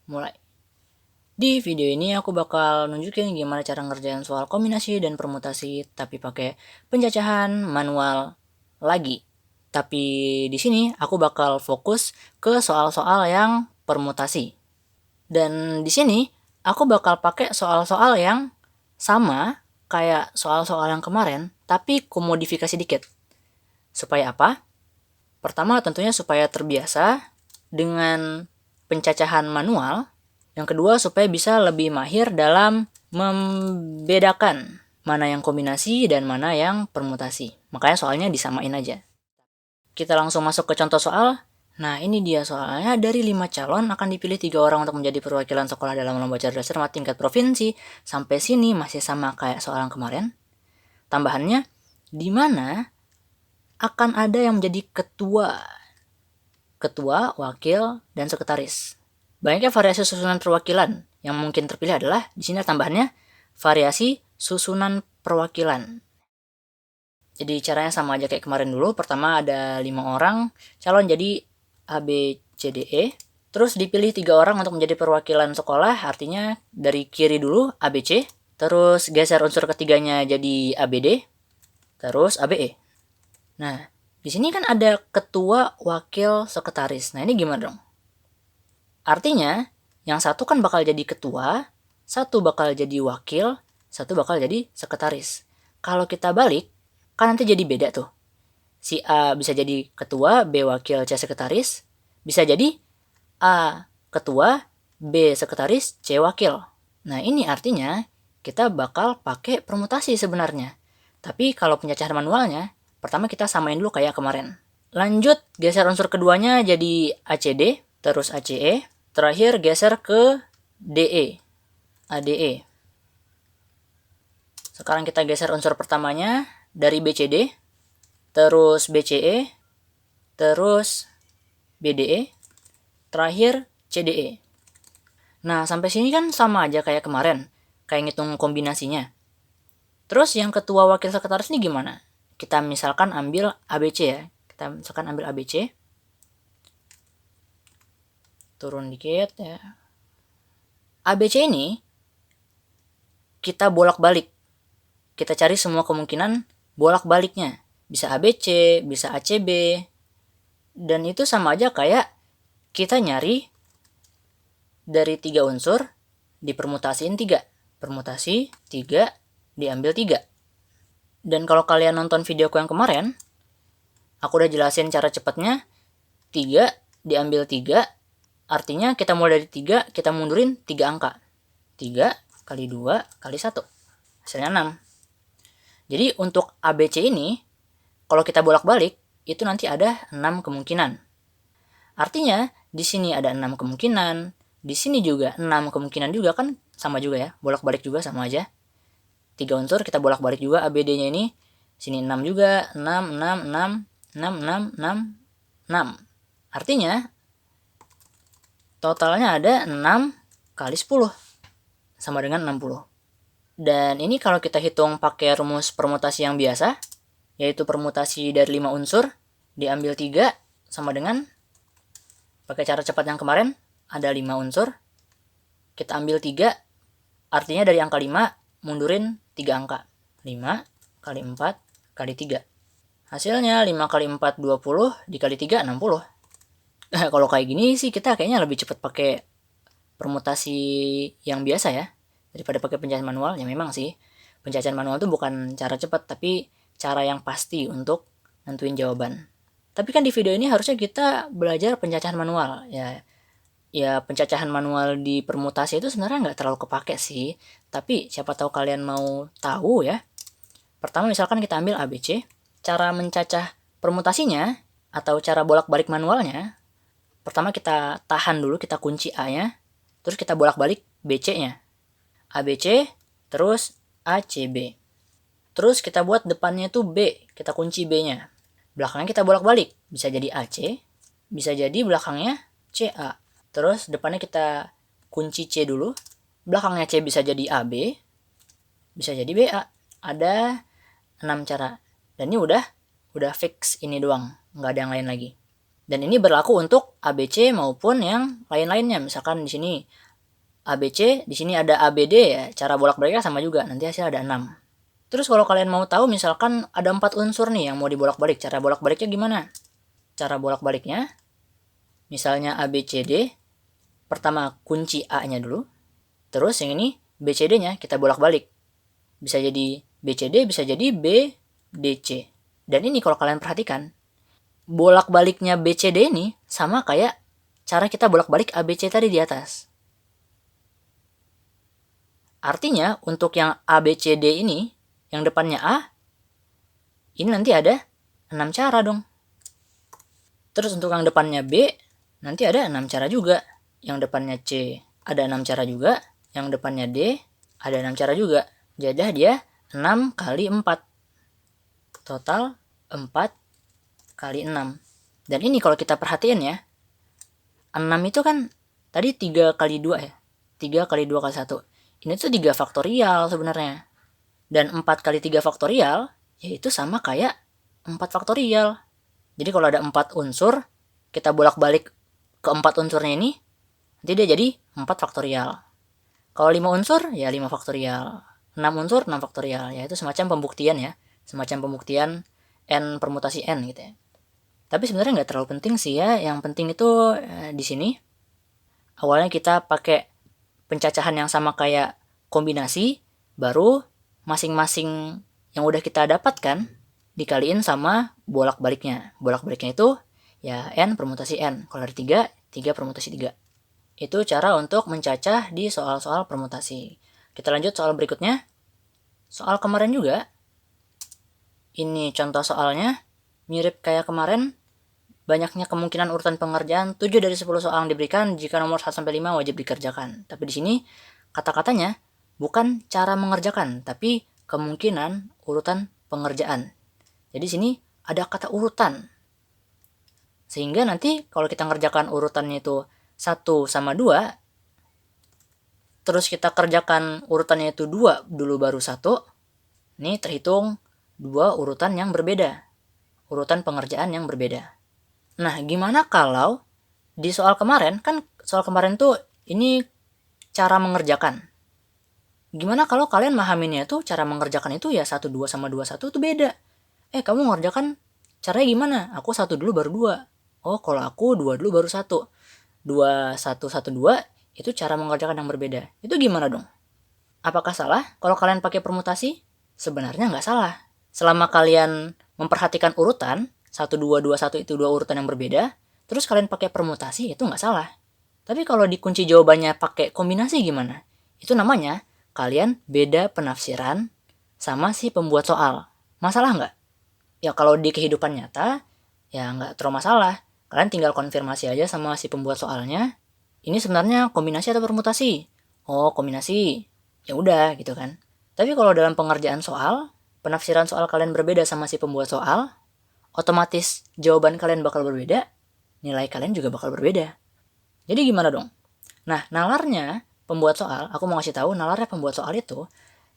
mulai. Di video ini aku bakal nunjukin gimana cara ngerjain soal kombinasi dan permutasi tapi pakai pencacahan manual lagi. Tapi di sini aku bakal fokus ke soal-soal yang permutasi. Dan di sini aku bakal pakai soal-soal yang sama kayak soal-soal yang kemarin, tapi kumodifikasi dikit. Supaya apa? Pertama tentunya supaya terbiasa dengan pencacahan manual. Yang kedua supaya bisa lebih mahir dalam membedakan mana yang kombinasi dan mana yang permutasi. Makanya soalnya disamain aja. Kita langsung masuk ke contoh soal. Nah ini dia soalnya, dari 5 calon akan dipilih 3 orang untuk menjadi perwakilan sekolah dalam lomba cerdas cermat tingkat provinsi. Sampai sini masih sama kayak soal yang kemarin. Tambahannya, di mana akan ada yang menjadi ketua, wakil, dan sekretaris. Banyaknya variasi susunan perwakilan. Yang mungkin terpilih adalah, di sini tambahannya, variasi susunan perwakilan. Jadi caranya sama aja kayak kemarin dulu. Pertama ada 5 orang calon jadi A, B, C, D, E. Terus dipilih 3 orang untuk menjadi perwakilan sekolah. Artinya dari kiri dulu A, B, C. Terus geser unsur ketiganya jadi A, B, D. Terus A, B, E. Nah, di sini kan ada ketua, wakil, sekretaris. Nah, ini gimana dong? Artinya, yang satu kan bakal jadi ketua, satu bakal jadi wakil, satu bakal jadi sekretaris. Kalau kita balik, kan nanti jadi beda tuh. Si A bisa jadi ketua, B wakil, C sekretaris. Bisa jadi A ketua, B sekretaris, C wakil. Nah, ini artinya kita bakal pakai permutasi sebenarnya. Tapi kalau pencacahan manualnya, pertama kita samain dulu kayak kemarin. Lanjut, geser unsur keduanya jadi ACD, terus ACE. Terakhir geser ke DE, ADE. Sekarang kita geser unsur pertamanya dari BCD, terus BCE, terus BDE, terakhir CDE. Nah, sampai sini kan sama aja kayak kemarin, kayak ngitung kombinasinya. Terus yang ketua wakil sekretaris ini gimana? Kita misalkan ambil ABC ya. Kita misalkan ambil ABC. Turun dikit ya. ABC ini kita bolak-balik. Kita cari semua kemungkinan bolak-baliknya. Bisa ABC, bisa ACB. Dan itu sama aja kayak kita nyari dari 3 unsur dipermutasiin 3. Permutasi 3 diambil 3. Dan kalau kalian nonton videoku yang kemarin, aku udah jelasin cara cepatnya. 3 diambil 3, artinya kita mulai dari 3, kita mundurin 3 angka. 3 kali 2 kali 1. Hasilnya 6. Jadi untuk ABC ini, kalau kita bolak-balik, itu nanti ada 6 kemungkinan. Artinya, di sini ada 6 kemungkinan, di sini juga 6 kemungkinan juga, kan sama juga ya, bolak-balik juga sama aja. 3 unsur kita bolak-balik juga ABD-nya ini. Sini 6 juga, 6, 6, 6, 6, 6, 6, 6. Artinya, totalnya ada 6 kali 10. Sama dengan 60. Dan ini kalau kita hitung pakai rumus permutasi yang biasa, yaitu permutasi dari 5 unsur, diambil 3, sama dengan, pakai cara cepat yang kemarin, ada 5 unsur, kita ambil 3, artinya dari angka 5, mundurin 3 angka. 5 kali 4 kali 3. Hasilnya 5 kali 4, 20, dikali 3, 60. Kalau kayak gini sih kita kayaknya lebih cepat pakai permutasi yang biasa ya, daripada pakai pencacahan manual. Ya memang sih, pencacahan manual itu bukan cara cepat, tapi cara yang pasti untuk nentuin jawaban. Tapi kan di video ini harusnya kita belajar pencacahan manual. Ya pencacahan manual di permutasi itu sebenarnya nggak terlalu kepake sih. Tapi siapa tahu kalian mau tahu ya. Pertama misalkan kita ambil ABC. Cara mencacah permutasinya atau cara bolak-balik manualnya, pertama kita tahan dulu, kita kunci A-nya. Terus kita bolak-balik BC-nya. ABC, terus ACB. Terus kita buat depannya itu B, kita kunci B-nya. Belakangnya kita bolak-balik, bisa jadi AC, bisa jadi belakangnya CA. Terus depannya kita kunci C dulu, belakangnya C bisa jadi AB, bisa jadi BA. Ada 6 cara. Dan ini udah fix ini doang, nggak ada yang lain lagi. Dan ini berlaku untuk ABC maupun yang lain-lainnya. Misalkan di sini ABC, di sini ada ABD ya, cara bolak-baliknya sama juga, nanti hasil ada 6. Terus kalau kalian mau tahu misalkan ada 4 unsur nih yang mau dibolak-balik, cara bolak-baliknya gimana? Cara bolak-baliknya, misalnya ABCD, pertama kunci A-nya dulu, terus yang ini BCD-nya kita bolak-balik. Bisa jadi BCD, bisa jadi BDC. Dan ini kalau kalian perhatikan, bolak-baliknya BCD ini sama kayak cara kita bolak-balik ABC tadi di atas. Artinya untuk yang ABCD ini, yang depannya A, ini nanti ada 6 cara dong. Terus untuk yang depannya B, nanti ada 6 cara juga. Yang depannya C, ada 6 cara juga. Yang depannya D, ada 6 cara juga. Jadi dia 6 kali 4. Total 4 kali 6. Dan ini kalau kita perhatiin ya, 6 itu kan tadi 3 kali 2 ya. 3 kali 2 kali 1. Ini tuh 3 faktorial sebenarnya. Dan 4 kali 3 faktorial, yaitu sama kayak 4 faktorial. Jadi kalau ada 4 unsur, kita bolak-balik ke 4 unsurnya ini, nanti dia jadi 4 faktorial. Kalau 5 unsur, ya 5 faktorial. 6 unsur, 6 faktorial. Ya itu semacam pembuktian ya. Semacam pembuktian N permutasi N gitu ya. Tapi sebenarnya nggak terlalu penting sih ya. Yang penting itu di sini, awalnya kita pakai pencacahan yang sama kayak kombinasi, baru masing-masing yang udah kita dapatkan dikaliin sama bolak-baliknya. Bolak-baliknya itu ya N permutasi N. Kalau dari 3, 3 permutasi 3. Itu cara untuk mencacah di soal-soal permutasi. Kita lanjut soal berikutnya. Soal kemarin juga. Ini contoh soalnya. Mirip kayak kemarin. Banyaknya kemungkinan urutan pengerjaan 7 dari 10 soal yang diberikan jika nomor 1-5 wajib dikerjakan. Tapi di sini kata-katanya bukan cara mengerjakan, tapi kemungkinan urutan pengerjaan. Jadi di sini ada kata urutan. Sehingga nanti kalau kita ngerjakan urutannya itu 1 sama 2, terus kita kerjakan urutannya itu 2 dulu baru 1, ini terhitung 2 urutan yang berbeda. Urutan pengerjaan yang berbeda. Nah, gimana kalau di soal kemarin, kan soal kemarin tuh ini cara mengerjakan. Gimana kalau kalian mahaminnya tuh cara mengerjakan itu ya 1, 2 sama 2, 1 itu beda. Kamu mengerjakan caranya gimana? Aku 1 dulu baru 2. Oh, kalau aku 2 dulu baru 1. 2, 1, 1, 2 itu cara mengerjakan yang berbeda. Itu gimana dong? Apakah salah kalau kalian pakai permutasi? Sebenarnya nggak salah. Selama kalian memperhatikan urutan, 1, 2, 2, 1 itu 2 urutan yang berbeda, terus kalian pakai permutasi, itu nggak salah. Tapi kalau dikunci jawabannya pakai kombinasi gimana? Itu namanya kalian beda penafsiran sama si pembuat soal. Masalah nggak? Ya kalau di kehidupan nyata, ya nggak terlalu masalah. Kalian tinggal konfirmasi aja sama si pembuat soalnya. Ini sebenarnya kombinasi atau permutasi? Oh, kombinasi. Ya udah gitu kan. Tapi kalau dalam pengerjaan soal, penafsiran soal kalian berbeda sama si pembuat soal, otomatis jawaban kalian bakal berbeda, nilai kalian juga bakal berbeda. Jadi gimana dong? Nah, nalarnya pembuat soal, aku mau kasih tahu nalarnya pembuat soal itu,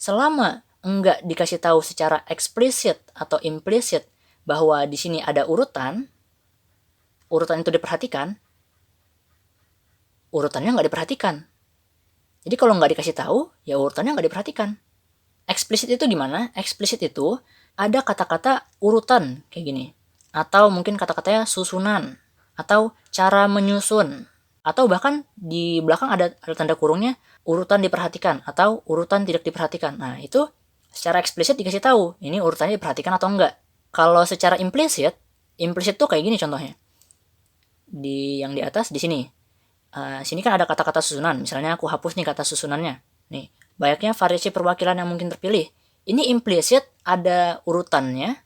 selama enggak dikasih tahu secara eksplisit atau implisit bahwa di sini ada urutan itu diperhatikan, urutannya nggak diperhatikan. Jadi kalau nggak dikasih tahu, ya urutannya nggak diperhatikan. Eksplisit itu gimana? Eksplisit itu ada kata-kata urutan kayak gini. Atau mungkin kata-katanya susunan. Atau cara menyusun. Atau bahkan di belakang ada tanda kurungnya urutan diperhatikan atau urutan tidak diperhatikan. Nah itu secara eksplisit dikasih tahu ini urutannya diperhatikan atau enggak. Kalau secara implisit tuh kayak gini contohnya. Yang di atas di sini. Sini kan ada kata-kata susunan. Misalnya aku hapus nih kata susunannya. Nih, banyaknya variasi perwakilan yang mungkin terpilih. Ini implisit ada urutannya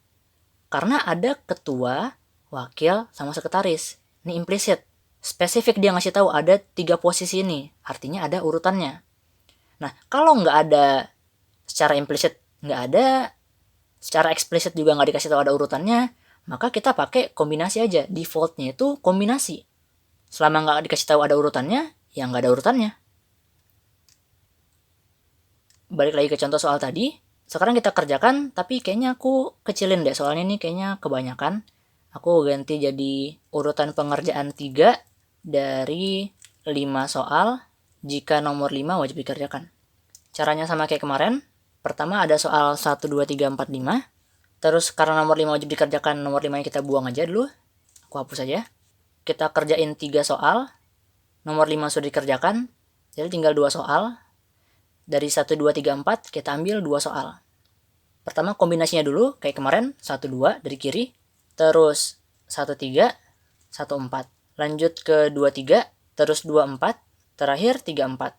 karena ada ketua, wakil, sama sekretaris. Ini implisit. Spesifik dia ngasih tahu ada 3 posisi ini. Artinya ada urutannya. Nah, kalau nggak ada secara implisit, nggak ada, secara eksplisit juga nggak dikasih tahu ada urutannya, maka kita pakai kombinasi aja. Defaultnya itu kombinasi. Selama nggak dikasih tahu ada urutannya, ya nggak ada urutannya. Balik lagi ke contoh soal tadi. Sekarang kita kerjakan, tapi kayaknya aku kecilin deh soalnya ini kayaknya kebanyakan. Aku ganti jadi urutan pengerjaan 3 dari 5 soal jika nomor 5 wajib dikerjakan. Caranya sama kayak kemarin. Pertama ada soal 1, 2, 3, 4, 5. Terus karena nomor 5 wajib dikerjakan, nomor 5 nya kita buang aja dulu. Aku hapus aja. Kita kerjain 3 soal. Nomor 5 sudah dikerjakan. Jadi tinggal 2 soal. Dari 1, 2, 3, 4 kita ambil 2 soal. Pertama kombinasinya dulu kayak kemarin. 1, 2 dari kiri. Terus 1, 3, 1, 4. Lanjut ke 2, 3. Terus 2, 4. Terakhir 3, 4.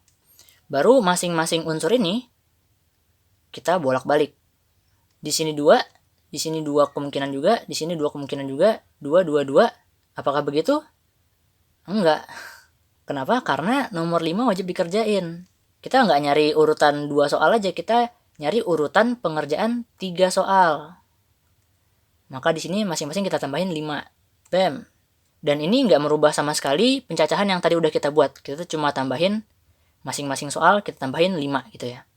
Baru masing-masing unsur ini kita bolak-balik. Di sini 2, di sini 2 kemungkinan juga, di sini 2 kemungkinan juga, 2, 2, 2. Apakah begitu? Enggak. Kenapa? Karena nomor 5 wajib dikerjain. Kita nggak nyari urutan 2 soal aja, kita nyari urutan pengerjaan 3 soal. Maka di sini masing-masing kita tambahin 5. Bam. Dan ini nggak merubah sama sekali pencacahan yang tadi udah kita buat. Kita cuma tambahin masing-masing soal, kita tambahin 5 gitu ya.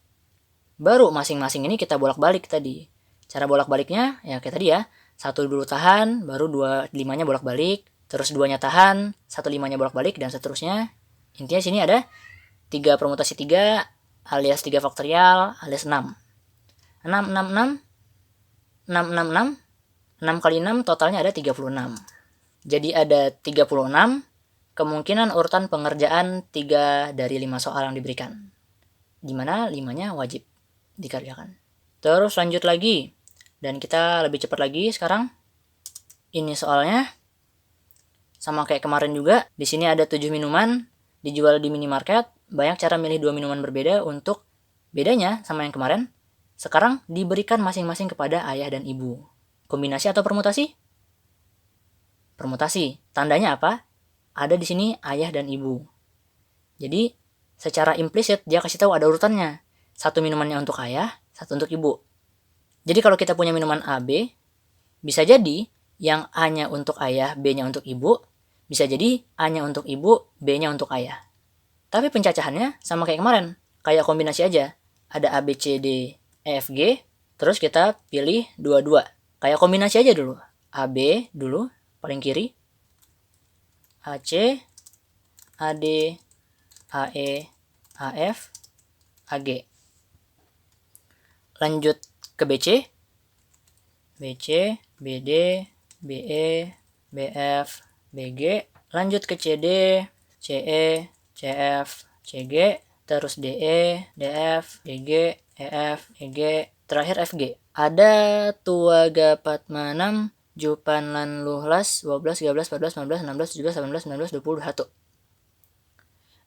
Baru masing-masing ini kita bolak-balik tadi. Cara bolak-baliknya ya kayak tadi ya. 1 dulu tahan, baru 2 5-nya bolak-balik, terus 2-nya tahan, 1 5-nya bolak-balik, dan seterusnya. Intinya sini ada 3 permutasi 3 alias 3 faktorial alias 6. 6, 6, 6, 6, 6, 6. 6 kali 6 totalnya ada 36. Jadi ada 36 kemungkinan urutan pengerjaan 3 dari 5 soal yang diberikan. Dimana 5-nya wajib dikerjakan. Terus lanjut lagi. Dan kita lebih cepat lagi sekarang. Ini soalnya sama kayak kemarin juga. Di sini ada 7 minuman dijual di minimarket. Banyak cara milih 2 minuman berbeda untuk bedanya sama yang kemarin. Sekarang diberikan masing-masing kepada ayah dan ibu. Kombinasi atau permutasi? Permutasi. Tandanya apa? Ada di sini ayah dan ibu. Jadi secara implisit dia kasih tahu ada urutannya. 1 minumannya untuk ayah, 1 untuk ibu. Jadi kalau kita punya minuman A, B, bisa jadi yang A-nya untuk ayah, B-nya untuk ibu, bisa jadi A-nya untuk ibu, B-nya untuk ayah. Tapi pencacahannya sama kayak kemarin, kayak kombinasi aja. Ada A, B, C, D, E, F, G, terus kita pilih 2-2. Kayak kombinasi aja dulu. A, B dulu, paling kiri. A, C, A, D, A, E, A, F, A, G. Lanjut ke BC, BC, BD, BE, BF, BG. Lanjut ke CD, CE, CF, CG, terus DE, DF, DG, EF, EG, terakhir FG. Ada tua gapat manam, jupan lan luhlas, 12, 13, 14, 15, 16, 17, 18, 19, 20, 21.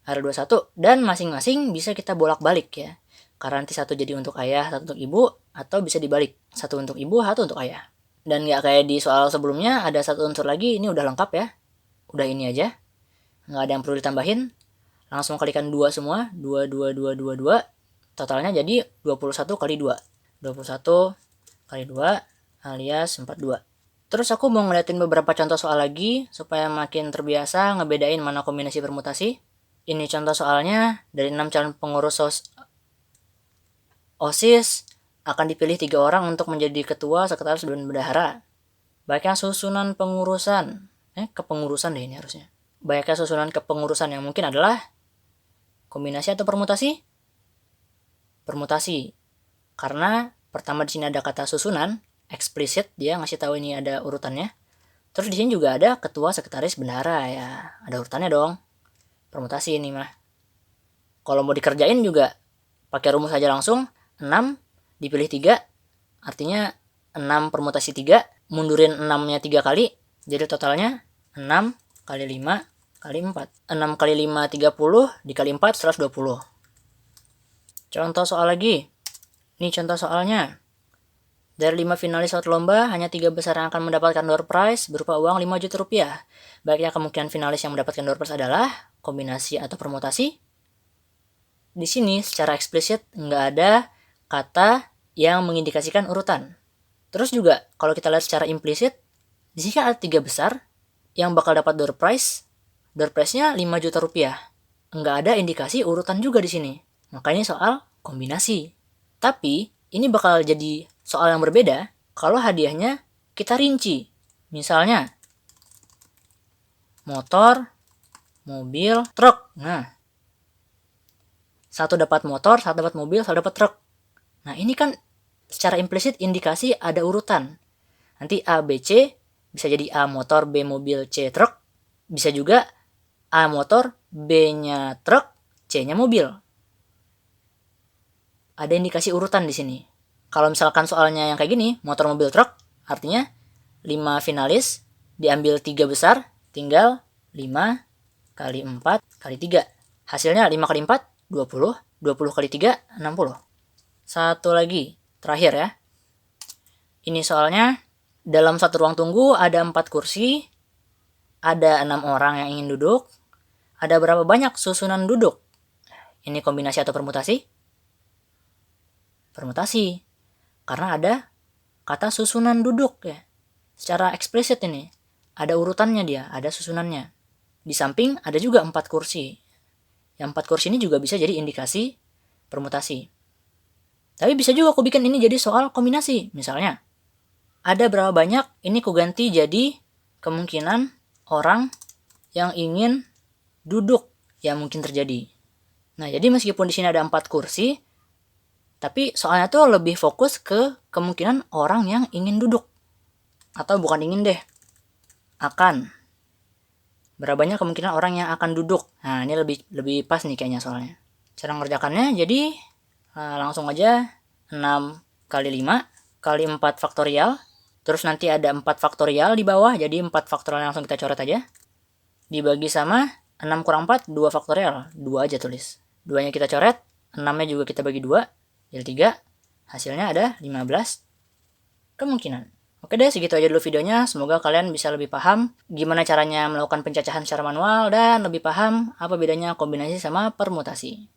Ada 21, dan masing-masing bisa kita bolak-balik ya. Karena nanti 1 jadi untuk ayah, 1 untuk ibu, atau bisa dibalik. 1 untuk ibu, 1 untuk ayah. Dan nggak kayak di soal sebelumnya, ada 1 unsur lagi, ini udah lengkap ya. Udah ini aja. Nggak ada yang perlu ditambahin. Langsung kalikan 2 semua. 2, 2, 2, 2, 2. Totalnya jadi 21 kali 2. 21 kali 2 alias 42. Terus aku mau ngeliatin beberapa contoh soal lagi, supaya makin terbiasa ngebedain mana kombinasi permutasi. Ini contoh soalnya, dari 6 calon pengurus OSIS akan dipilih 3 orang untuk menjadi ketua, sekretaris, dan bendahara. Baiknya susunan pengurusan. Kepengurusan deh ini harusnya. Baiknya susunan kepengurusan yang mungkin adalah kombinasi atau permutasi? Permutasi. Karena pertama di sini ada kata susunan, eksplisit dia ngasih tahu ini ada urutannya. Terus di sini juga ada ketua, sekretaris, bendahara ya. Ada urutannya dong. Permutasi ini mah. Kalau mau dikerjain juga pakai rumus aja langsung. 6 dipilih 3, artinya 6 permutasi 3, mundurin 6-nya 3 kali, jadi totalnya 6 kali 5 kali 4. 6 kali 5 30, dikali 4 120. Contoh soal lagi. Ini contoh soalnya. Dari 5 finalis suatu lomba, hanya 3 besar yang akan mendapatkan door prize berupa uang 5 juta rupiah. Baiknya kemungkinan finalis yang mendapatkan door prize adalah kombinasi atau permutasi. Di sini secara eksplisit nggak ada kata yang mengindikasikan urutan. Terus juga kalau kita lihat secara implisit, di sini kan ada 3 besar yang bakal dapat door prize. Door prize-nya 5 juta rupiah. Nggak ada indikasi urutan juga di sini. Makanya soal kombinasi. Tapi ini bakal jadi soal yang berbeda kalau hadiahnya kita rinci. Misalnya, motor, mobil, truk. Nah, satu dapat motor, satu dapat mobil, satu dapat truk. Nah, ini kan secara implisit indikasi ada urutan. Nanti A, B, C bisa jadi A motor, B mobil, C truk. Bisa juga A motor, B-nya truk, C-nya mobil. Ada indikasi urutan di sini. Kalau misalkan soalnya yang kayak gini, motor, mobil, truk, artinya 5 finalis diambil 3 besar, tinggal 5 kali 4 kali 3. Hasilnya 5 kali 4, 20. 20 kali 3, 60. Satu lagi, terakhir ya. Ini soalnya, dalam satu ruang tunggu ada 4 kursi, ada 6 orang yang ingin duduk, ada berapa banyak susunan duduk? Ini kombinasi atau permutasi? Permutasi. Karena ada kata susunan duduk ya. Secara eksplisit ini, ada urutannya dia, ada susunannya. Di samping ada juga 4 kursi. Yang 4 kursi ini juga bisa jadi indikasi permutasi. Tapi bisa juga aku bikin ini jadi soal kombinasi. Misalnya, ada berapa banyak, ini aku ganti jadi kemungkinan orang yang ingin duduk yang mungkin terjadi. Nah, jadi meskipun di sini ada 4 kursi, tapi soalnya tuh lebih fokus ke kemungkinan orang yang ingin duduk. Atau bukan ingin deh, akan. Berapa banyak kemungkinan orang yang akan duduk. Nah, ini lebih pas nih kayaknya soalnya. Cara mengerjakannya, jadi langsung aja 6 kali 5 kali 4 faktorial. Terus nanti ada 4 faktorial di bawah, jadi 4 faktorial langsung kita coret aja. Dibagi sama 6 kurang 4, 2 faktorial. 2 aja tulis. 2-nya kita coret, 6-nya juga kita bagi 2, jadi 3. Hasilnya ada 15 kemungkinan. Oke deh, segitu aja dulu videonya. Semoga kalian bisa lebih paham gimana caranya melakukan pencacahan secara manual dan lebih paham apa bedanya kombinasi sama permutasi.